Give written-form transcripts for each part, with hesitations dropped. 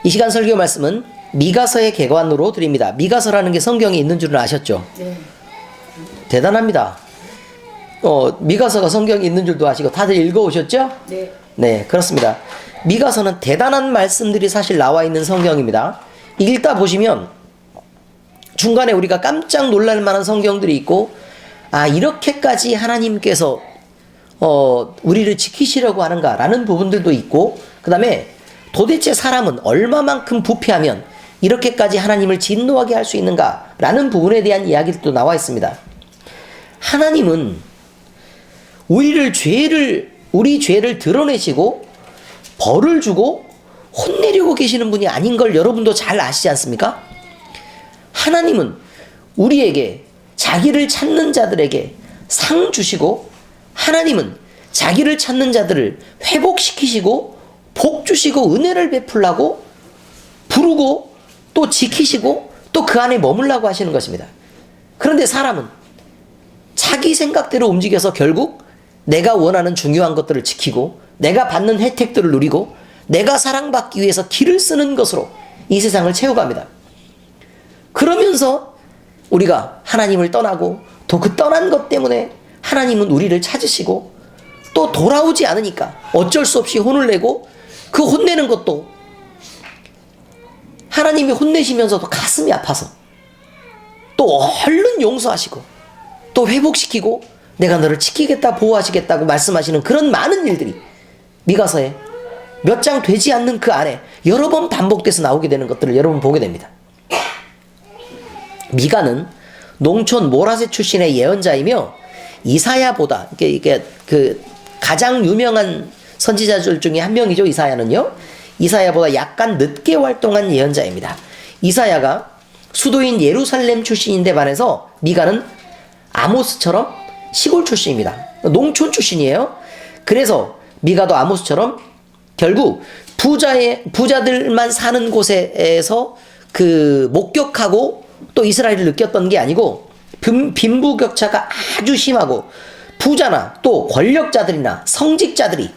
이 시간 설교 말씀은 미가서의 개관으로 드립니다. 미가서라는 게 성경에 있는 줄은 아셨죠? 네. 대단합니다. 미가서가 성경에 있는 줄도 아시고 다들 읽어오셨죠? 네. 네, 그렇습니다. 미가서는 대단한 말씀들이 사실 나와 있는 성경입니다. 읽다 보시면 중간에 우리가 깜짝 놀랄 만한 성경들이 있고, 아, 이렇게까지 하나님께서 우리를 지키시려고 하는가라는 부분들도 있고, 그 다음에 도대체 사람은 얼마만큼 부패하면 이렇게까지 하나님을 진노하게 할 수 있는가라는 부분에 대한 이야기도 나와 있습니다. 하나님은 우리 죄를 드러내시고 벌을 주고 혼내려고 계시는 분이 아닌 걸 여러분도 잘 아시지 않습니까? 하나님은 우리에게, 자기를 찾는 자들에게 상 주시고, 하나님은 자기를 찾는 자들을 회복시키시고 복 주시고 은혜를 베풀라고 부르고 또 지키시고 또 그 안에 머물라고 하시는 것입니다. 그런데 사람은 자기 생각대로 움직여서 결국 내가 원하는 중요한 것들을 지키고 내가 받는 혜택들을 누리고 내가 사랑받기 위해서 길을 쓰는 것으로 이 세상을 채워갑니다. 그러면서 우리가 하나님을 떠나고 또 그 떠난 것 때문에 하나님은 우리를 찾으시고 또 돌아오지 않으니까 어쩔 수 없이 혼을 내고, 그 혼내는 것도 하나님이 혼내시면서도 가슴이 아파서 또 얼른 용서하시고 또 회복시키고 내가 너를 지키겠다, 보호하시겠다고 말씀하시는 그런 많은 일들이 미가서에 몇 장 되지 않는 그 안에 여러 번 반복돼서 나오게 되는 것들을 여러분 보게 됩니다. 미가는 농촌 모라세 출신의 예언자이며 이사야보다, 이게 그 가장 유명한 선지자들 중에 한 명이죠. 이사야는요. 이사야보다 약간 늦게 활동한 예언자입니다. 이사야가 수도인 예루살렘 출신인데 반해서 미가는 아모스처럼 시골 출신입니다. 농촌 출신이에요. 그래서 미가도 아모스처럼 결국 부자들만 사는 곳에서 그 목격하고 또 이스라엘을 느꼈던 게 아니고, 빈부격차가 아주 심하고 부자나 또 권력자들이나 성직자들이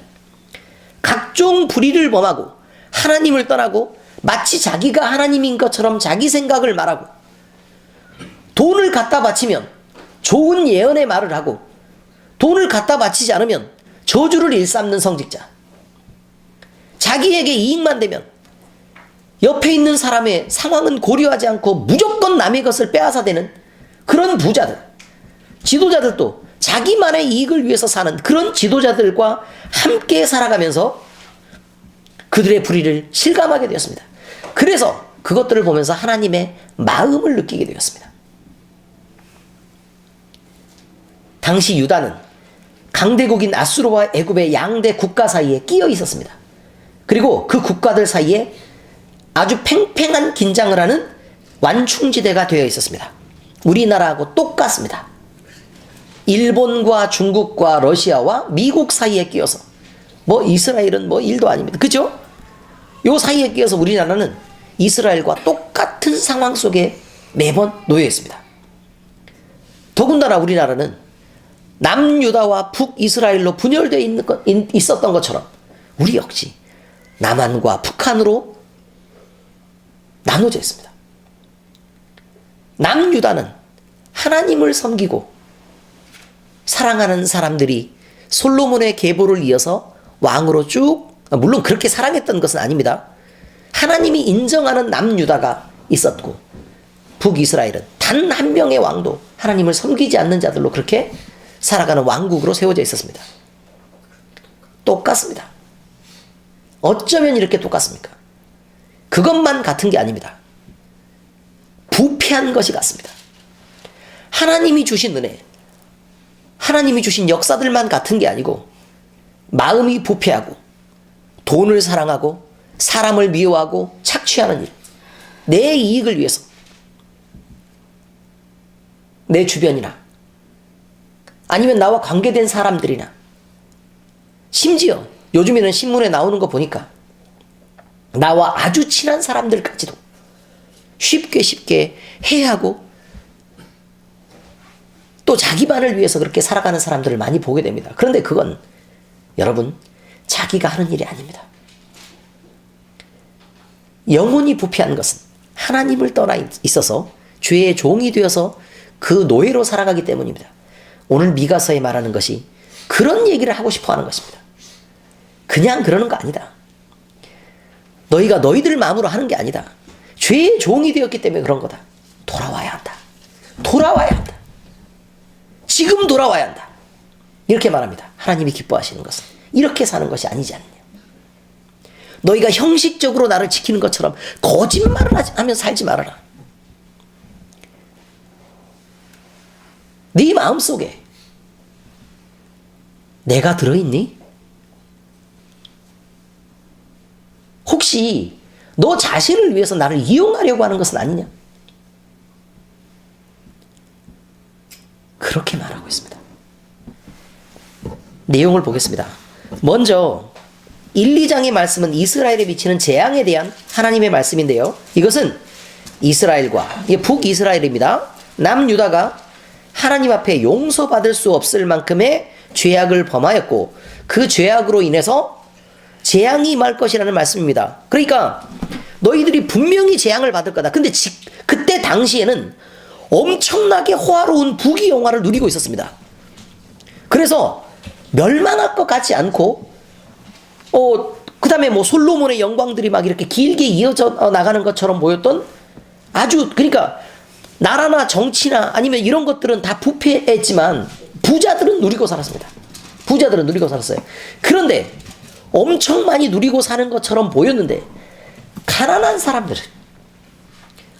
각종 불의를 범하고 하나님을 떠나고 마치 자기가 하나님인 것처럼 자기 생각을 말하고, 돈을 갖다 바치면 좋은 예언의 말을 하고 돈을 갖다 바치지 않으면 저주를 일삼는 성직자, 자기에게 이익만 되면 옆에 있는 사람의 상황은 고려하지 않고 무조건 남의 것을 빼앗아대는 그런 부자들, 지도자들도 자기만의 이익을 위해서 사는 그런 지도자들과 함께 살아가면서 그들의 불의를 실감하게 되었습니다. 그래서 그것들을 보면서 하나님의 마음을 느끼게 되었습니다. 당시 유다는 강대국인 아수르와 애굽의 양대 국가 사이에 끼어 있었습니다. 그리고 그 국가들 사이에 아주 팽팽한 긴장을 하는 완충지대가 되어 있었습니다. 우리나라하고 똑같습니다. 일본과 중국과 러시아와 미국 사이에 끼어서, 뭐 이스라엘은 뭐 일도 아닙니다. 그죠? 요 사이에 끼어서 우리나라는 이스라엘과 똑같은 상황 속에 매번 놓여 있습니다. 더군다나 우리나라는 남유다와 북이스라엘로 분열되어 있었던 것처럼 우리 역시 남한과 북한으로 나눠져 있습니다. 남유다는 하나님을 섬기고 사랑하는 사람들이 솔로몬의 계보를 이어서 왕으로 쭉, 물론 그렇게 사랑했던 것은 아닙니다. 하나님이 인정하는 남유다가 있었고, 북이스라엘은 단 한 명의 왕도 하나님을 섬기지 않는 자들로 그렇게 살아가는 왕국으로 세워져 있었습니다. 똑같습니다. 어쩌면 이렇게 똑같습니까? 그것만 같은 게 아닙니다. 부패한 것이 같습니다. 하나님이 주신 은혜, 하나님이 주신 역사들만 같은 게 아니고, 마음이 부패하고 돈을 사랑하고 사람을 미워하고 착취하는 일, 내 이익을 위해서 내 주변이나 아니면 나와 관계된 사람들이나, 심지어 요즘에는 신문에 나오는 거 보니까 나와 아주 친한 사람들까지도 쉽게 해하고 또 자기만을 위해서 그렇게 살아가는 사람들을 많이 보게 됩니다. 그런데 그건 여러분 자기가 하는 일이 아닙니다. 영혼이 부패한 것은 하나님을 떠나 있어서 죄의 종이 되어서 그 노예로 살아가기 때문입니다. 오늘 미가서에 말하는 것이 그런 얘기를 하고 싶어 하는 것입니다. 그냥 그러는 거 아니다. 너희가 너희들 마음으로 하는 게 아니다. 죄의 종이 되었기 때문에 그런 거다. 돌아와야 한다. 돌아와야 한다. 지금 돌아와야 한다. 이렇게 말합니다. 하나님이 기뻐하시는 것은 이렇게 사는 것이 아니지 않느냐. 너희가 형식적으로 나를 지키는 것처럼 거짓말을 하며 살지 말아라. 네 마음속에 내가 들어있니? 혹시 너 자신을 위해서 나를 이용하려고 하는 것은 아니냐? 그렇게 말하고 있습니다. 내용을 보겠습니다. 먼저 1, 2장의 말씀은 이스라엘에 미치는 재앙에 대한 하나님의 말씀인데요. 이것은 이스라엘과 북이스라엘입니다. 남유다가 하나님 앞에 용서받을 수 없을 만큼의 죄악을 범하였고 그 죄악으로 인해서 재앙이 임할 것이라는 말씀입니다. 그러니까 너희들이 분명히 재앙을 받을 거다. 근데 그때 당시에는 엄청나게 호화로운 부귀 영화를 누리고 있었습니다. 그래서 멸망할 것 같지 않고 그 다음에 뭐 솔로몬의 영광들이 막 이렇게 길게 이어져 나가는 것처럼 보였던 아주, 그러니까 나라나 정치나 아니면 이런 것들은 다 부패했지만 부자들은 누리고 살았습니다. 부자들은 누리고 살았어요. 그런데 엄청 많이 누리고 사는 것처럼 보였는데 가난한 사람들은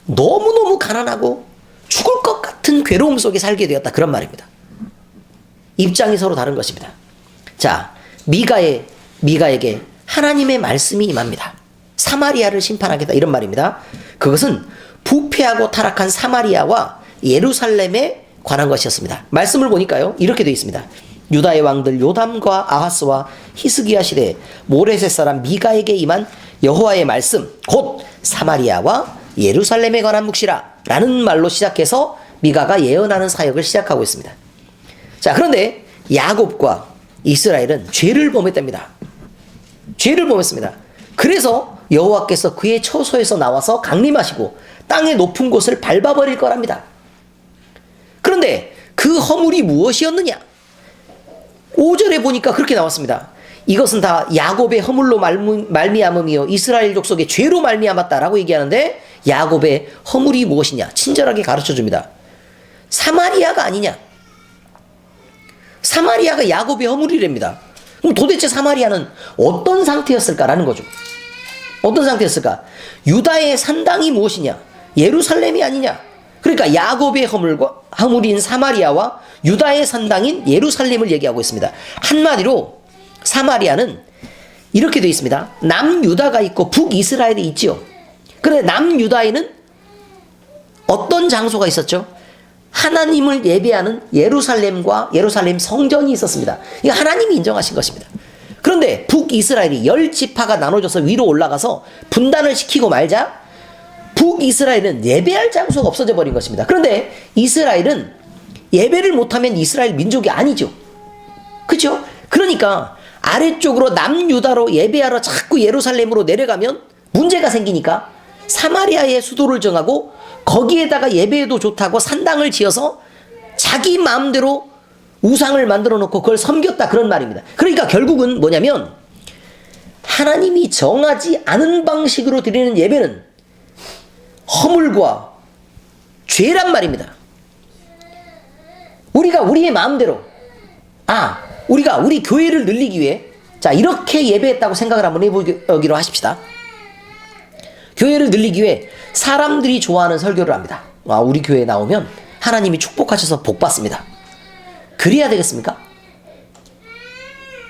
너무너무 가난하고 죽을 것 같은 괴로움 속에 살게 되었다. 그런 말입니다. 입장이 서로 다른 것입니다. 자, 미가에게 하나님의 말씀이 임합니다. 사마리아를 심판하겠다. 이런 말입니다. 그것은 부패하고 타락한 사마리아와 예루살렘에 관한 것이었습니다. 말씀을 보니까요, 이렇게 되어 있습니다. 유다의 왕들 요담과 아하스와 히스기야 시대에 모레셋 사람 미가에게 임한 여호와의 말씀, 곧 사마리아와 예루살렘에 관한 묵시라 라는 말로 시작해서 미가가 예언하는 사역을 시작하고 있습니다. 자, 그런데 야곱과 이스라엘은 죄를 범했답니다. 죄를 범했습니다. 그래서 여호와께서 그의 처소에서 나와서 강림하시고 땅의 높은 곳을 밟아버릴 거랍니다. 그런데 그 허물이 무엇이었느냐? 5절에 보니까 그렇게 나왔습니다. 이것은 다 야곱의 허물로 말미암음이요 이스라엘 족속의 죄로 말미암았다라고 얘기하는데, 야곱의 허물이 무엇이냐? 친절하게 가르쳐줍니다. 사마리아가 아니냐? 사마리아가 야곱의 허물이랍니다. 그럼 도대체 사마리아는 어떤 상태였을까라는 거죠. 어떤 상태였을까? 유다의 산당이 무엇이냐? 예루살렘이 아니냐? 그러니까 야곱의 허물인 사마리아와 유다의 산당인 예루살렘을 얘기하고 있습니다. 한마디로 사마리아는 이렇게 되어 있습니다. 남유다가 있고 북이스라엘이 있죠. 그런데 남유다에는 어떤 장소가 있었죠? 하나님을 예배하는 예루살렘과 예루살렘 성전이 있었습니다. 이거 하나님이 인정하신 것입니다. 그런데 북이스라엘이 10지파가 나눠져서 위로 올라가서 분단을 시키고 말자 북이스라엘은 예배할 장소가 없어져 버린 것입니다. 그런데 이스라엘은 예배를 못하면 이스라엘 민족이 아니죠. 그렇죠? 그러니까 아래쪽으로 남유다로 예배하러 자꾸 예루살렘으로 내려가면 문제가 생기니까 사마리아의 수도를 정하고 거기에다가 예배해도 좋다고 산당을 지어서 자기 마음대로 우상을 만들어 놓고 그걸 섬겼다, 그런 말입니다. 그러니까 결국은 뭐냐면 하나님이 정하지 않은 방식으로 드리는 예배는 허물과 죄란 말입니다. 우리가 우리의 마음대로 우리가 우리 교회를 늘리기 위해 자 이렇게 예배했다고 생각을 한번 해보기로 하십시다. 교회를 늘리기 위해 사람들이 좋아하는 설교를 합니다. 우리 교회에 나오면 하나님이 축복하셔서 복 받습니다. 그래야 되겠습니까?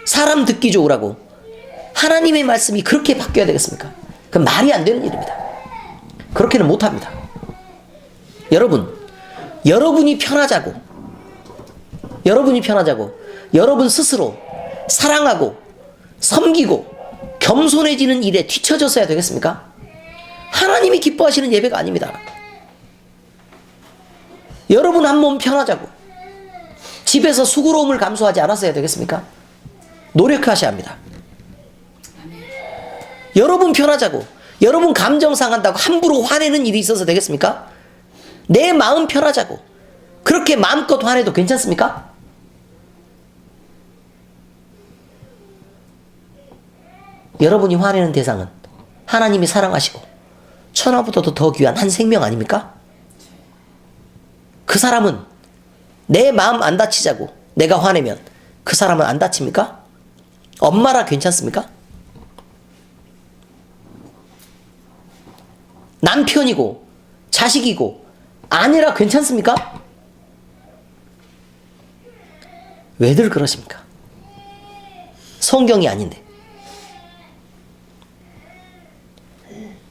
사람 듣기 좋으라고 하나님의 말씀이 그렇게 바뀌어야 되겠습니까? 그건 말이 안 되는 일입니다. 그렇게는 못합니다. 여러분이 편하자고 여러분 스스로 사랑하고 섬기고 겸손해지는 일에 뒤처졌어야 되겠습니까? 하나님이 기뻐하시는 예배가 아닙니다. 여러분 한 몸 편하자고 집에서 수고로움을 감수하지 않았어야 되겠습니까? 노력하셔야 합니다. 여러분 편하자고 여러분 감정 상한다고 함부로 화내는 일이 있어서 되겠습니까? 내 마음 편하자고 그렇게 마음껏 화내도 괜찮습니까? 여러분이 화내는 대상은 하나님이 사랑하시고 천하보다도 더 귀한 한 생명 아닙니까? 그 사람은 내 마음 안 다치자고 내가 화내면 그 사람은 안 다칩니까? 엄마라 괜찮습니까? 남편이고 자식이고 아내라 괜찮습니까? 왜들 그러십니까? 성경이 아닌데.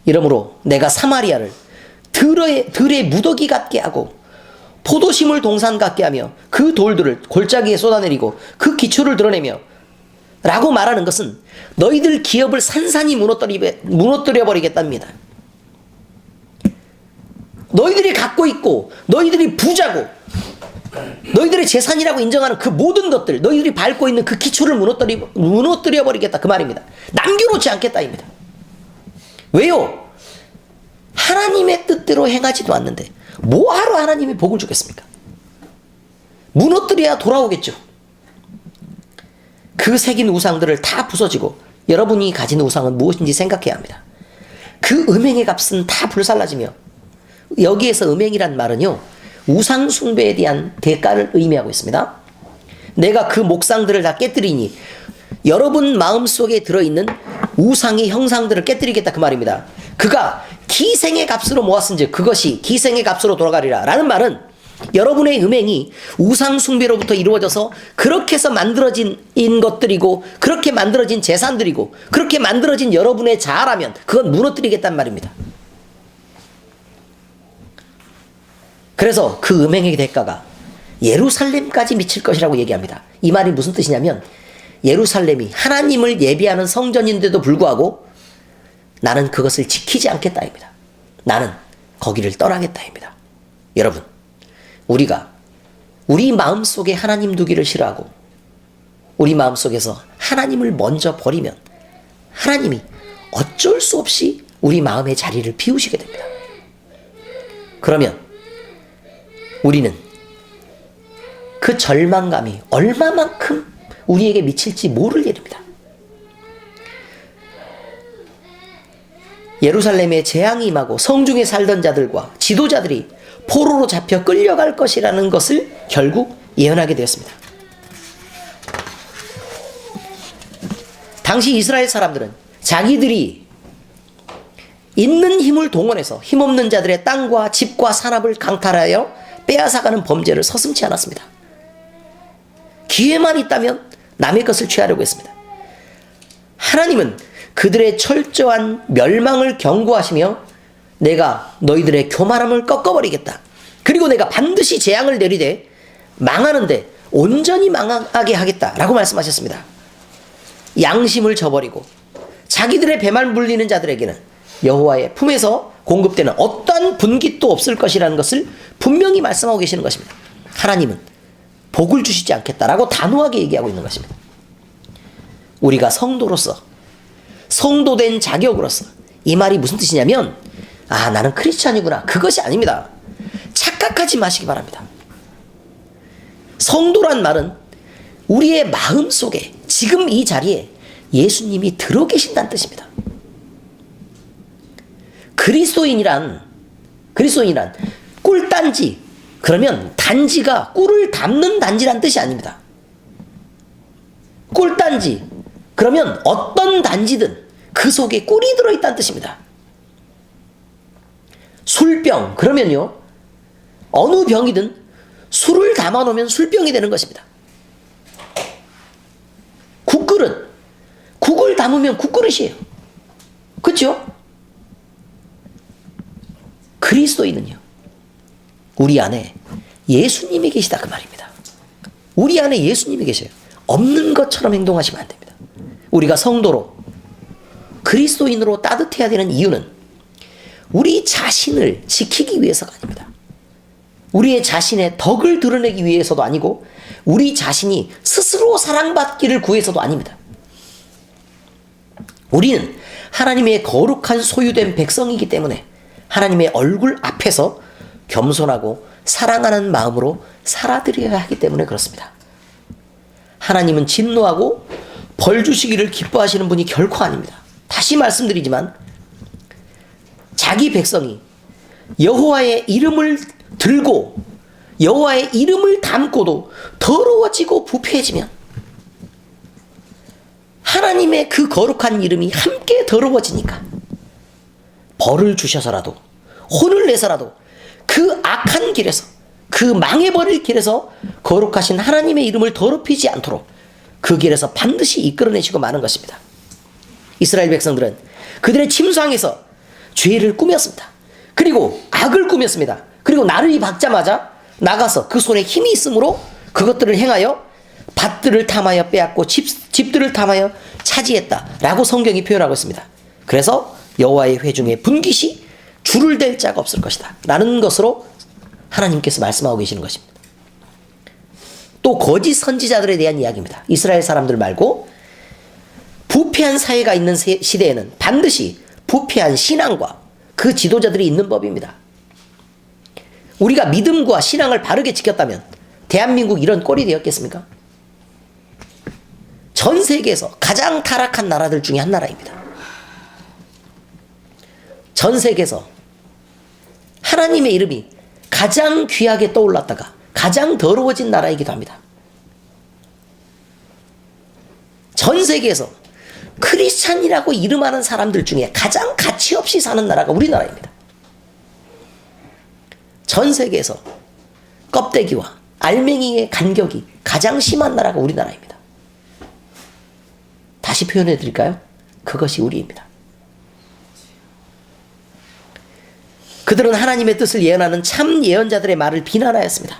이러므로 내가 사마리아를 들의 무더기 같게 하고 포도심을 동산 같게 하며 그 돌들을 골짜기에 쏟아내리고 그 기초를 드러내며 라고 말하는 것은 너희들 기업을 산산이 무너뜨려 버리겠답니다. 너희들이 갖고 있고 너희들이 부자고 너희들의 재산이라고 인정하는 그 모든 것들 너희들이 밟고 있는 그 기초를 무너뜨려 버리겠다 그 말입니다. 남겨놓지 않겠다입니다. 왜요? 하나님의 뜻대로 행하지도 않는데 뭐하러 하나님이 복을 주겠습니까? 무너뜨려야 돌아오겠죠. 그 새긴 우상들을 다 부서지고 여러분이 가진 우상은 무엇인지 생각해야 합니다. 그 음행의 값은 다 불살라지며 여기에서 음행이란 말은요 우상 숭배에 대한 대가를 의미하고 있습니다. 내가 그 목상들을 다 깨뜨리니 여러분 마음속에 들어있는 우상의 형상들을 깨뜨리겠다 그 말입니다. 그가 기생의 값으로 모았은즉 그것이 기생의 값으로 돌아가리라 라는 말은 여러분의 음행이 우상 숭배로부터 이루어져서 그렇게 해서 만들어진 것들이고 그렇게 만들어진 재산들이고 그렇게 만들어진 여러분의 자아라면 그건 무너뜨리겠단 말입니다. 그래서 그 음행의 대가가 예루살렘까지 미칠 것이라고 얘기합니다. 이 말이 무슨 뜻이냐면 예루살렘이 하나님을 예비하는 성전인데도 불구하고 나는 그것을 지키지 않겠다입니다. 나는 거기를 떠나겠다입니다. 여러분, 우리가 우리 마음속에 하나님 두기를 싫어하고 우리 마음속에서 하나님을 먼저 버리면 하나님이 어쩔 수 없이 우리 마음의 자리를 비우시게 됩니다. 그러면 우리는 그 절망감이 얼마만큼 우리에게 미칠지 모를 일입니다. 예루살렘에 재앙이 임하고 성중에 살던 자들과 지도자들이 포로로 잡혀 끌려갈 것이라는 것을 결국 예언하게 되었습니다. 당시 이스라엘 사람들은 자기들이 있는 힘을 동원해서 힘없는 자들의 땅과 집과 산업을 강탈하여 빼앗아가는 범죄를 서슴지 않았습니다. 기회만 있다면 남의 것을 취하려고 했습니다. 하나님은 그들의 철저한 멸망을 경고하시며 내가 너희들의 교만함을 꺾어버리겠다. 그리고 내가 반드시 재앙을 내리되 망하는데 온전히 망하게 하겠다라고 말씀하셨습니다. 양심을 저버리고 자기들의 배만 불리는 자들에게는 여호와의 품에서 공급되는 어떠한 분깃도 없을 것이라는 것을 분명히 말씀하고 계시는 것입니다. 하나님은 복을 주시지 않겠다라고 단호하게 얘기하고 있는 것입니다. 우리가 성도로서 성도된 자격으로서 이 말이 무슨 뜻이냐면 나는 크리스찬이구나 그것이 아닙니다. 착각하지 마시기 바랍니다. 성도란 말은 우리의 마음속에 지금 이 자리에 예수님이 들어 계신다는 뜻입니다. 그리스도인이란 꿀단지 그러면 단지가 꿀을 담는 단지란 뜻이 아닙니다. 꿀단지 그러면 어떤 단지든 그 속에 꿀이 들어있다는 뜻입니다. 술병 그러면요 어느 병이든 술을 담아놓으면 술병이 되는 것입니다. 국그릇 국을 담으면 국그릇이에요. 그렇죠? 그리스도인은요 우리 안에 예수님이 계시다 그 말입니다. 우리 안에 예수님이 계셔요. 없는 것처럼 행동하시면 안 됩니다. 우리가 성도로 그리스도인으로 따뜻해야 되는 이유는 우리 자신을 지키기 위해서가 아닙니다. 우리의 자신의 덕을 드러내기 위해서도 아니고 우리 자신이 스스로 사랑받기를 구해서도 아닙니다. 우리는 하나님의 거룩한 소유된 백성이기 때문에 하나님의 얼굴 앞에서 겸손하고 사랑하는 마음으로 살아드려야 하기 때문에 그렇습니다. 하나님은 진노하고 벌 주시기를 기뻐하시는 분이 결코 아닙니다. 다시 말씀드리지만 자기 백성이 여호와의 이름을 들고 여호와의 이름을 담고도 더러워지고 부패해지면 하나님의 그 거룩한 이름이 함께 더러워지니까 벌을 주셔서라도 혼을 내서라도 그 악한 길에서 그 망해버릴 길에서 거룩하신 하나님의 이름을 더럽히지 않도록 그 길에서 반드시 이끌어내시고 마는 것입니다. 이스라엘 백성들은 그들의 침상에서 죄를 꾸몄습니다. 그리고 악을 꾸몄습니다. 그리고 나를 박자마자 나가서 그 손에 힘이 있으므로 그것들을 행하여 밭들을 탐하여 빼앗고 집들을 탐하여 차지했다라고 성경이 표현하고 있습니다. 그래서 여호와의 회중에 분깃이 줄을 댈 자가 없을 것이다 라는 것으로 하나님께서 말씀하고 계시는 것입니다. 또 거짓 선지자들에 대한 이야기입니다. 이스라엘 사람들 말고 부패한 사회가 있는 시대에는 반드시 부패한 신앙과 그 지도자들이 있는 법입니다. 우리가 믿음과 신앙을 바르게 지켰다면 대한민국 이런 꼴이 되었겠습니까? 전 세계에서 가장 타락한 나라들 중에 한 나라입니다. 전 세계에서 하나님의 이름이 가장 귀하게 떠올랐다가 가장 더러워진 나라이기도 합니다. 전 세계에서 크리스찬이라고 이름하는 사람들 중에 가장 가치 없이 사는 나라가 우리나라입니다. 전 세계에서 껍데기와 알맹이의 간격이 가장 심한 나라가 우리나라입니다. 다시 표현해 드릴까요? 그것이 우리입니다. 그들은 하나님의 뜻을 예언하는 참 예언자들의 말을 비난하였습니다.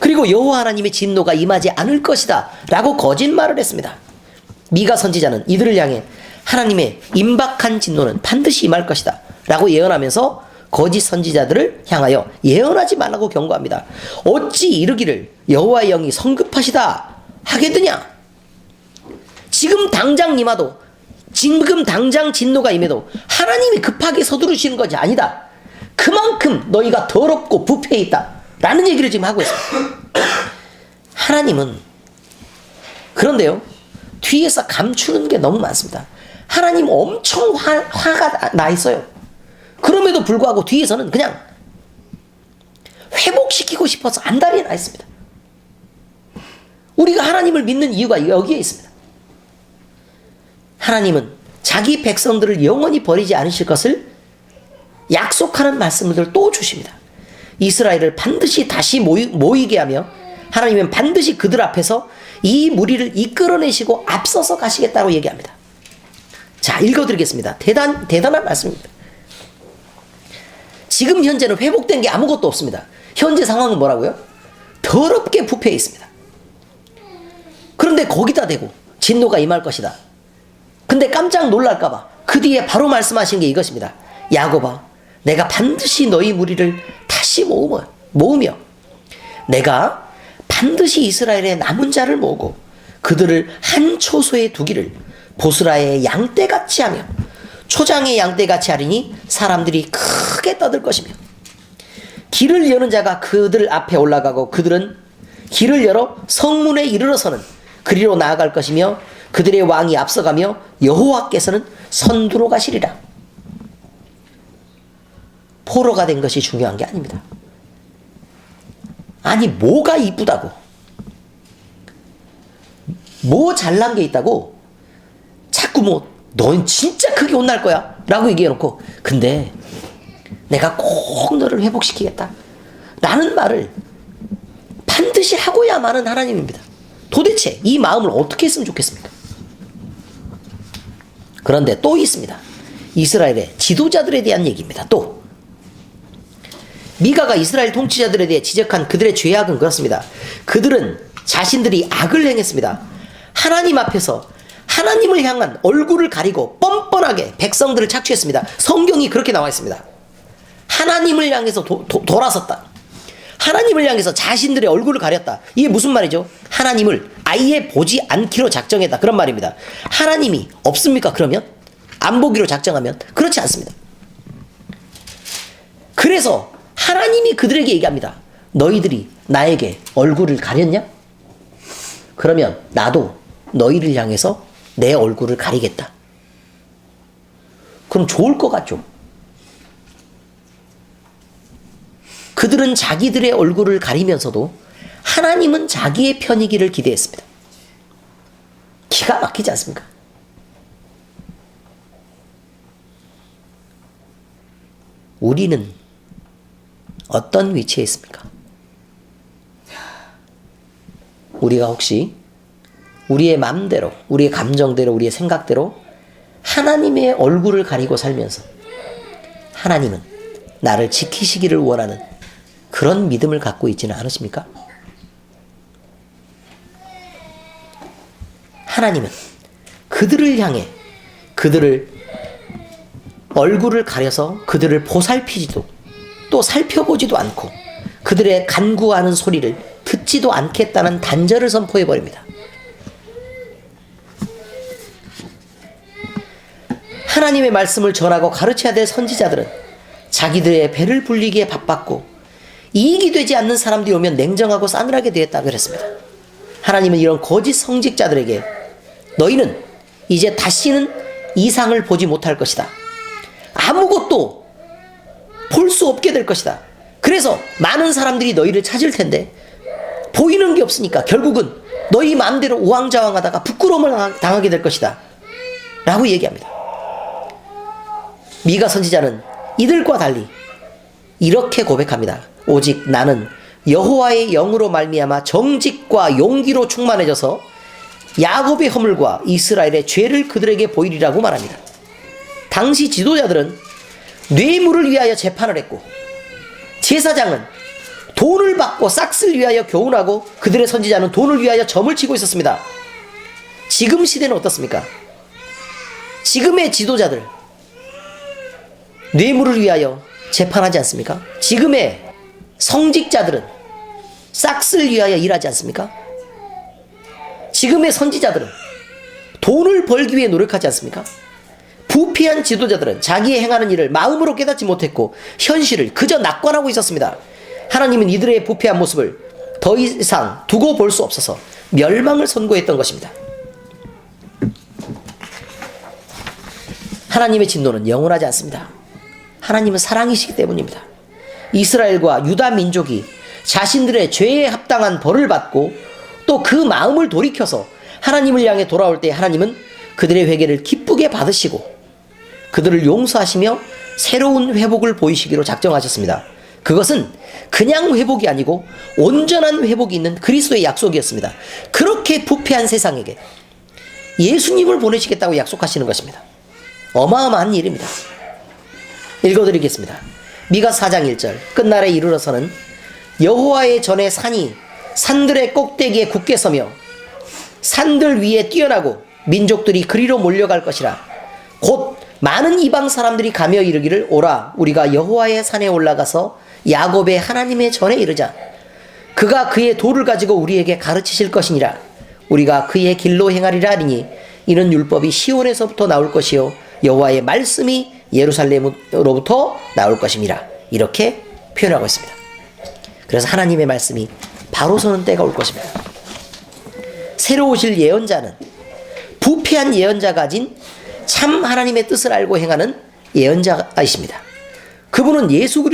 그리고 여호와 하나님의 진노가 임하지 않을 것이다 라고 거짓말을 했습니다. 미가 선지자는 이들을 향해 하나님의 임박한 진노는 반드시 임할 것이다 라고 예언하면서 거짓 선지자들을 향하여 예언하지 말라고 경고합니다. 어찌 이르기를 여호와의 영이 성급하시다 하겠느냐? 지금 당장 임하도 지금 당장 진노가 임해도 하나님이 급하게 서두르시는 것이 아니다. 그만큼 너희가 더럽고 부패해 있다 라는 얘기를 지금 하고 있습니다. 하나님은 그런데요 뒤에서 감추는 게 너무 많습니다. 하나님 엄청 화가 나 있어요. 그럼에도 불구하고 뒤에서는 그냥 회복시키고 싶어서 안달이 나 있습니다. 우리가 하나님을 믿는 이유가 여기에 있습니다. 하나님은 자기 백성들을 영원히 버리지 않으실 것을 약속하는 말씀을 또 주십니다. 이스라엘을 반드시 다시 모이게 하며 하나님은 반드시 그들 앞에서 이 무리를 이끌어내시고 앞서서 가시겠다고 얘기합니다. 자, 읽어드리겠습니다. 대단한 말씀입니다. 지금 현재는 회복된 게 아무것도 없습니다. 현재 상황은 뭐라고요? 더럽게 부패해 있습니다. 그런데 거기다 대고 진노가 임할 것이다. 근데 깜짝 놀랄까봐 그 뒤에 바로 말씀하신 게 이것입니다. 야곱아, 내가 반드시 너희 무리를 다시 모으며 내가 반드시 이스라엘의 남은 자를 모으고 그들을 한 초소에 두기를 보스라의 양떼같이 하며 초장의 양떼같이 하리니 사람들이 크게 떠들 것이며 길을 여는 자가 그들 앞에 올라가고 그들은 길을 열어 성문에 이르러서는 그리로 나아갈 것이며 그들의 왕이 앞서가며 여호와께서는 선두로 가시리라. 포로가 된 것이 중요한 게 아닙니다. 아니 뭐가 이쁘다고 뭐 잘난 게 있다고 자꾸 넌 진짜 크게 혼날 거야 라고 얘기해놓고 근데 내가 꼭 너를 회복시키겠다 라는 말을 반드시 하고야만은 하나님입니다. 도대체 이 마음을 어떻게 했으면 좋겠습니까? 그런데 또 있습니다. 이스라엘의 지도자들에 대한 얘기입니다. 또 미가가 이스라엘 통치자들에 대해 지적한 그들의 죄악은 그렇습니다. 그들은 자신들이 악을 행했습니다. 하나님 앞에서 하나님을 향한 얼굴을 가리고 뻔뻔하게 백성들을 착취했습니다. 성경이 그렇게 나와 있습니다. 하나님을 향해서 돌아섰다. 하나님을 향해서 자신들의 얼굴을 가렸다. 이게 무슨 말이죠? 하나님을 아예 보지 않기로 작정했다. 그런 말입니다. 하나님이 없습니까? 그러면? 안 보기로 작정하면 그렇지 않습니다. 그래서 하나님이 그들에게 얘기합니다. 너희들이 나에게 얼굴을 가렸냐? 그러면 나도 너희를 향해서 내 얼굴을 가리겠다. 그럼 좋을 것 같죠? 그들은 자기들의 얼굴을 가리면서도 하나님은 자기의 편이기를 기대했습니다. 기가 막히지 않습니까? 우리는 어떤 위치에 있습니까? 우리가 혹시 우리의 마음대로, 우리의 감정대로, 우리의 생각대로 하나님의 얼굴을 가리고 살면서 하나님은 나를 지키시기를 원하는 그런 믿음을 갖고 있지는 않으십니까? 하나님은 그들을 향해 그들을 얼굴을 가려서 그들을 보살피지도 또 살펴보지도 않고 그들의 간구하는 소리를 듣지도 않겠다는 단절을 선포해 버립니다. 하나님의 말씀을 전하고 가르쳐야 될 선지자들은 자기들의 배를 불리기에 바빴고 이익이 되지 않는 사람들이 오면 냉정하고 싸늘하게 되었다고 그랬습니다. 하나님은 이런 거짓 성직자들에게 너희는 이제 다시는 이상을 보지 못할 것이다. 아무것도 볼 수 없게 될 것이다. 그래서 많은 사람들이 너희를 찾을 텐데 보이는 게 없으니까 결국은 너희 마음대로 우왕좌왕하다가 부끄러움을 당하게 될 것이다. 라고 얘기합니다. 미가 선지자는 이들과 달리 이렇게 고백합니다. 오직 나는 여호와의 영으로 말미암아 정직과 용기로 충만해져서 야곱의 허물과 이스라엘의 죄를 그들에게 보이리라고 말합니다. 당시 지도자들은 뇌물을 위하여 재판을 했고 제사장은 돈을 받고 싹쓸 위하여 교훈하고 그들의 선지자는 돈을 위하여 점을 치고 있었습니다. 지금 시대는 어떻습니까? 지금의 지도자들 뇌물을 위하여 재판하지 않습니까? 지금의 성직자들은 싹쓸 위하여 일하지 않습니까? 지금의 선지자들은 돈을 벌기 위해 노력하지 않습니까? 부패한 지도자들은 자기의 행하는 일을 마음으로 깨닫지 못했고 현실을 그저 낙관하고 있었습니다. 하나님은 이들의 부패한 모습을 더 이상 두고 볼 수 없어서 멸망을 선고했던 것입니다. 하나님의 진노는 영원하지 않습니다. 하나님은 사랑이시기 때문입니다. 이스라엘과 유다 민족이 자신들의 죄에 합당한 벌을 받고 또 그 마음을 돌이켜서 하나님을 향해 돌아올 때 하나님은 그들의 회개를 기쁘게 받으시고 그들을 용서하시며 새로운 회복을 보이시기로 작정하셨습니다. 그것은 그냥 회복이 아니고 온전한 회복이 있는 그리스도의 약속이었습니다. 그렇게 부패한 세상에게 예수님을 보내시겠다고 약속하시는 것입니다. 어마어마한 일입니다. 읽어드리겠습니다. 미가 4장 1절 끝날에 이르러서는 여호와의 전에 산이 산들의 꼭대기에 굳게 서며 산들 위에 뛰어나고 민족들이 그리로 몰려갈 것이라. 곧 많은 이방 사람들이 가며 이르기를 오라 우리가 여호와의 산에 올라가서 야곱의 하나님의 전에 이르자. 그가 그의 도를 가지고 우리에게 가르치실 것이니라. 우리가 그의 길로 행하리라 하리니 이는 율법이 시온에서부터 나올 것이요 여호와의 말씀이 예루살렘으로부터 나올 것입니다. 이렇게 표현하고 있습니다. 그래서 하나님의 말씀이 바로 서는 때가 올 것입니다. 새로 오실 예언자는 부패한 예언자가 가진 참 하나님의 뜻을 알고 행하는 예언자이십니다. 그분은 예수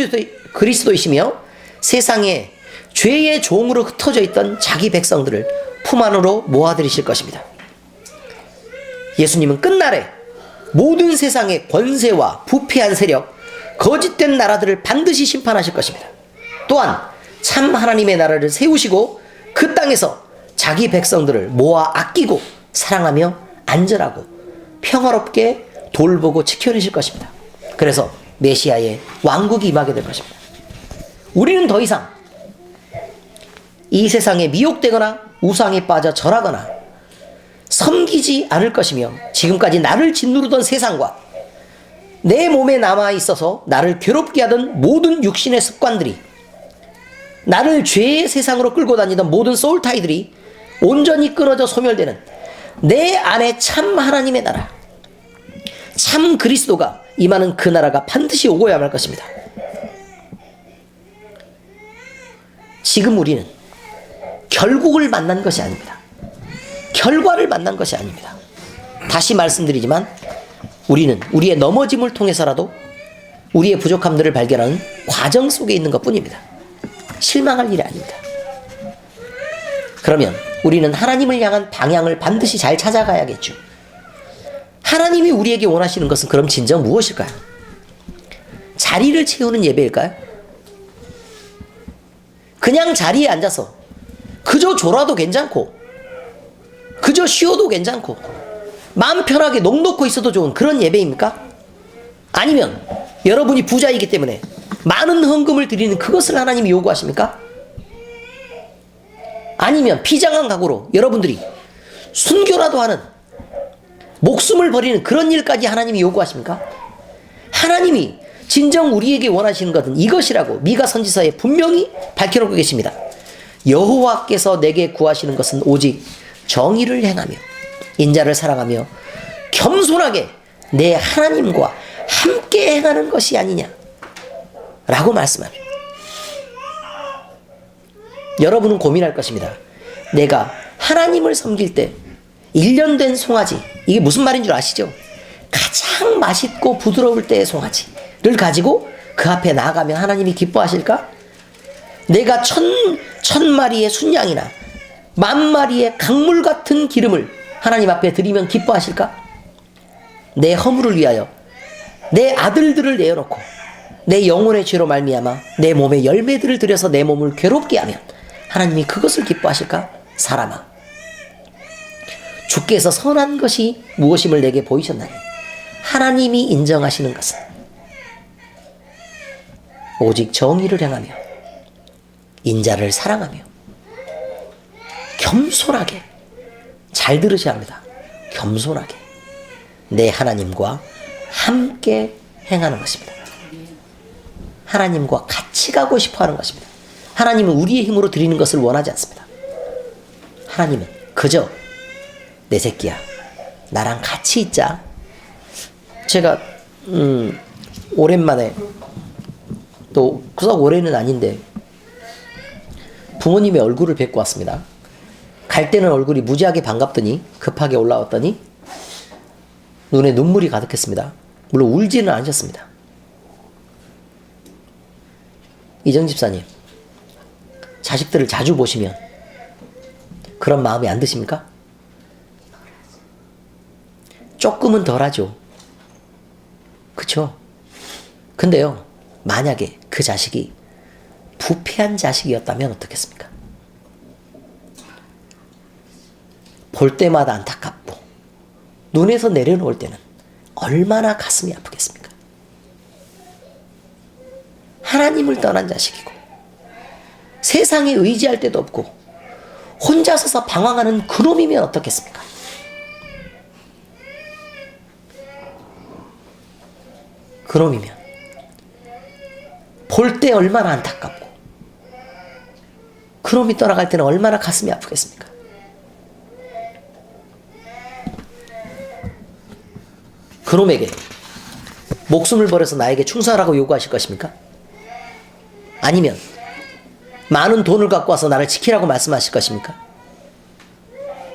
그리스도이시며 세상에 죄의 종으로 흩어져 있던 자기 백성들을 품 안으로 모아들이실 것입니다. 예수님은 끝날에 모든 세상의 권세와 부패한 세력, 거짓된 나라들을 반드시 심판하실 것입니다. 또한 참 하나님의 나라를 세우시고 그 땅에서 자기 백성들을 모아 아끼고 사랑하며 안전하고 평화롭게 돌보고 지켜내실 것입니다. 그래서 메시아의 왕국이 임하게 될 것입니다. 우리는 더 이상 이 세상에 미혹되거나 우상에 빠져 절하거나 섬기지 않을 것이며 지금까지 나를 짓누르던 세상과 내 몸에 남아있어서 나를 괴롭게 하던 모든 육신의 습관들이 나를 죄의 세상으로 끌고 다니던 모든 소울타이들이 온전히 끊어져 소멸되는 내 안에 참 하나님의 나라, 참 그리스도가 임하는 그 나라가 반드시 오고야 말 것입니다. 지금 우리는 결국을 만난 것이 아닙니다. 결과를 만난 것이 아닙니다. 다시 말씀드리지만 우리는 우리의 넘어짐을 통해서라도 우리의 부족함들을 발견하는 과정 속에 있는 것뿐입니다. 실망할 일이 아닙니다. 그러면 우리는 하나님을 향한 방향을 반드시 잘 찾아가야겠죠. 하나님이 우리에게 원하시는 것은 그럼 진정 무엇일까요? 자리를 채우는 예배일까요? 그냥 자리에 앉아서 그저 졸아도 괜찮고 그저 쉬어도 괜찮고 마음 편하게 넋 놓고 있어도 좋은 그런 예배입니까? 아니면 여러분이 부자이기 때문에 많은 헌금을 드리는 그것을 하나님이 요구하십니까? 아니면 비장한 각오로 여러분들이 순교라도 하는 목숨을 버리는 그런 일까지 하나님이 요구하십니까? 하나님이 진정 우리에게 원하시는 것은 이것이라고 미가 선지서에 분명히 밝혀놓고 계십니다. 여호와께서 내게 구하시는 것은 오직 정의를 행하며 인자를 사랑하며 겸손하게 내 하나님과 함께 행하는 것이 아니냐 라고 말씀합니다. 여러분은 고민할 것입니다. 내가 하나님을 섬길 때 1년 된 송아지, 이게 무슨 말인 줄 아시죠? 가장 맛있고 부드러울 때의 송아지를 가지고 그 앞에 나아가면 하나님이 기뻐하실까? 내가 천 마리의 순양이나 10,000마리의 강물 같은 기름을 하나님 앞에 드리면 기뻐하실까? 내 허물을 위하여 내 아들들을 내어놓고 내 영혼의 죄로 말미암아 내 몸의 열매들을 들여서 내 몸을 괴롭게 하면 하나님이 그것을 기뻐하실까? 사람아, 주께서 선한 것이 무엇임을 내게 보이셨나니 하나님이 인정하시는 것은 오직 정의를 행하며 인자를 사랑하며 겸손하게, 잘 들으셔야 합니다. 겸손하게 내 하나님과 함께 행하는 것입니다. 하나님과 같이 가고 싶어 하는 것입니다. 하나님은 우리의 힘으로 드리는 것을 원하지 않습니다. 하나님은 그저 내 새끼야, 나랑 같이 있자. 제가 오랜만에, 또 썩 올해는 아닌데 부모님의 얼굴을 뵙고 왔습니다. 갈 때는 얼굴이 무지하게 반갑더니 급하게 올라왔더니 눈에 눈물이 가득했습니다. 물론 울지는 않으셨습니다. 이정 집사님, 자식들을 자주 보시면 그런 마음이 안 드십니까? 조금은 덜하죠. 그쵸? 근데요, 만약에 그 자식이 부패한 자식이었다면 어떻겠습니까? 볼 때마다 안타깝고 눈에서 내려놓을 때는 얼마나 가슴이 아프겠습니까? 하나님을 떠난 자식이고 세상에 의지할 데도 없고 혼자 서서 방황하는 그놈이면 어떻겠습니까? 그놈이면 볼 때 얼마나 안타깝고 그놈이 떠나갈 때는 얼마나 가슴이 아프겠습니까? 그놈에게 목숨을 버려서 나에게 충성하라고 요구하실 것입니까? 아니면 많은 돈을 갖고 와서 나를 지키라고 말씀하실 것입니까?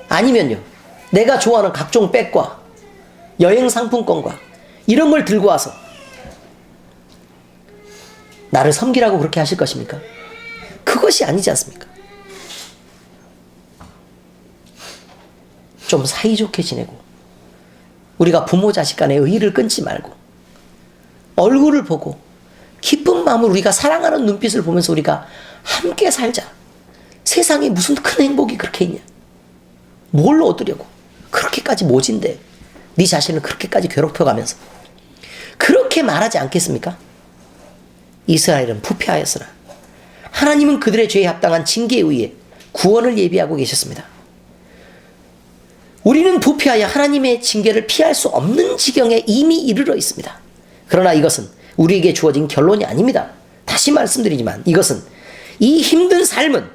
아니면요, 내가 좋아하는 각종 백과 여행 상품권과 이런 걸 들고 와서 나를 섬기라고 그렇게 하실 것입니까? 그것이 아니지 않습니까? 좀 사이좋게 지내고 우리가 부모 자식 간의 의의를 끊지 말고 얼굴을 보고 기쁜 마음으로 우리가 사랑하는 눈빛을 보면서 우리가 함께 살자. 세상에 무슨 큰 행복이 그렇게 있냐? 뭘 얻으려고 그렇게까지 모진데 네 자신을 그렇게까지 괴롭혀가면서 그렇게 말하지 않겠습니까? 이스라엘은 부패하였으나 하나님은 그들의 죄에 합당한 징계에 의해 구원을 예비하고 계셨습니다. 우리는 부패하여 하나님의 징계를 피할 수 없는 지경에 이미 이르러 있습니다. 그러나 이것은 우리에게 주어진 결론이 아닙니다. 다시 말씀드리지만 이것은, 이 힘든 삶은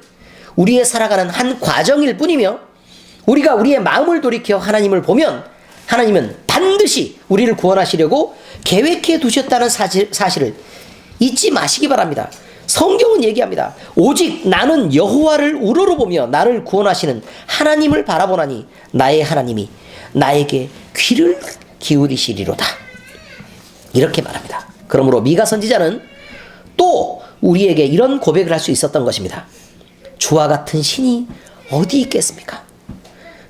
우리의 살아가는 한 과정일 뿐이며 우리가 우리의 마음을 돌이켜 하나님을 보면 하나님은 반드시 우리를 구원하시려고 계획해 두셨다는 사실을 잊지 마시기 바랍니다. 성경은 얘기합니다. 오직 나는 여호와를 우러러보며 나를 구원하시는 하나님을 바라보나니 나의 하나님이 나에게 귀를 기울이시리로다. 이렇게 말합니다. 그러므로 미가 선지자는 또 우리에게 이런 고백을 할 수 있었던 것입니다. 주와 같은 신이 어디 있겠습니까?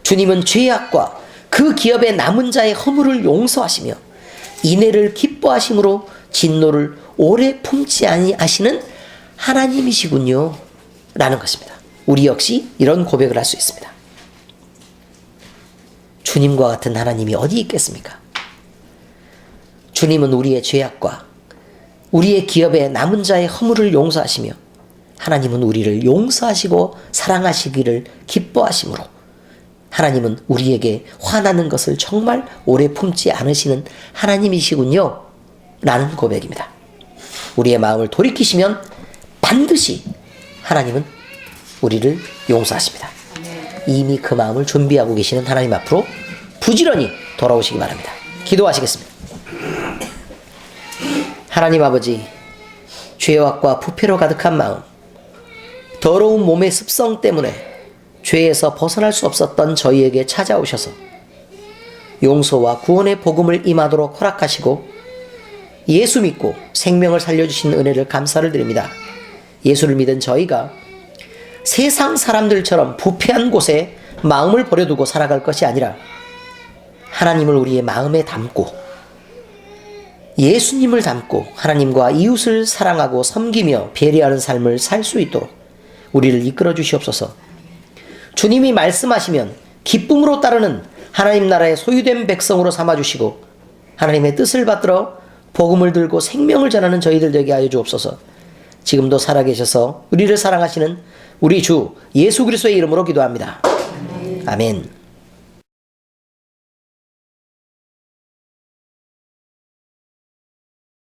주님은 죄악과 그 기업의 남은 자의 허물을 용서하시며 인애를 기뻐하심으로 진노를 오래 품지 아니하시는 하나님이시군요 라는 것입니다. 우리 역시 이런 고백을 할 수 있습니다. 주님과 같은 하나님이 어디 있겠습니까? 주님은 우리의 죄악과 우리의 기업의 남은 자의 허물을 용서하시며 하나님은 우리를 용서하시고 사랑하시기를 기뻐하심으로 하나님은 우리에게 화나는 것을 정말 오래 품지 않으시는 하나님이시군요 라는 고백입니다. 우리의 마음을 돌이키시면 반드시 하나님은 우리를 용서하십니다. 이미 그 마음을 준비하고 계시는 하나님 앞으로 부지런히 돌아오시기 바랍니다. 기도하시겠습니다. 하나님 아버지, 죄악과 부패로 가득한 마음, 더러운 몸의 습성 때문에 죄에서 벗어날 수 없었던 저희에게 찾아오셔서 용서와 구원의 복음을 임하도록 허락하시고 예수 믿고 생명을 살려주신 은혜를 감사를 드립니다. 예수를 믿은 저희가 세상 사람들처럼 부패한 곳에 마음을 버려두고 살아갈 것이 아니라 하나님을 우리의 마음에 담고 예수님을 담고 하나님과 이웃을 사랑하고 섬기며 배려하는 삶을 살 수 있도록 우리를 이끌어 주시옵소서. 주님이 말씀하시면 기쁨으로 따르는 하나님 나라의 소유된 백성으로 삼아주시고 하나님의 뜻을 받들어 복음을 들고 생명을 전하는 저희들 되게 하여 주옵소서. 지금도 살아계셔서 우리를 사랑하시는 우리 주 예수 그리스도의 이름으로 기도합니다. 아멘.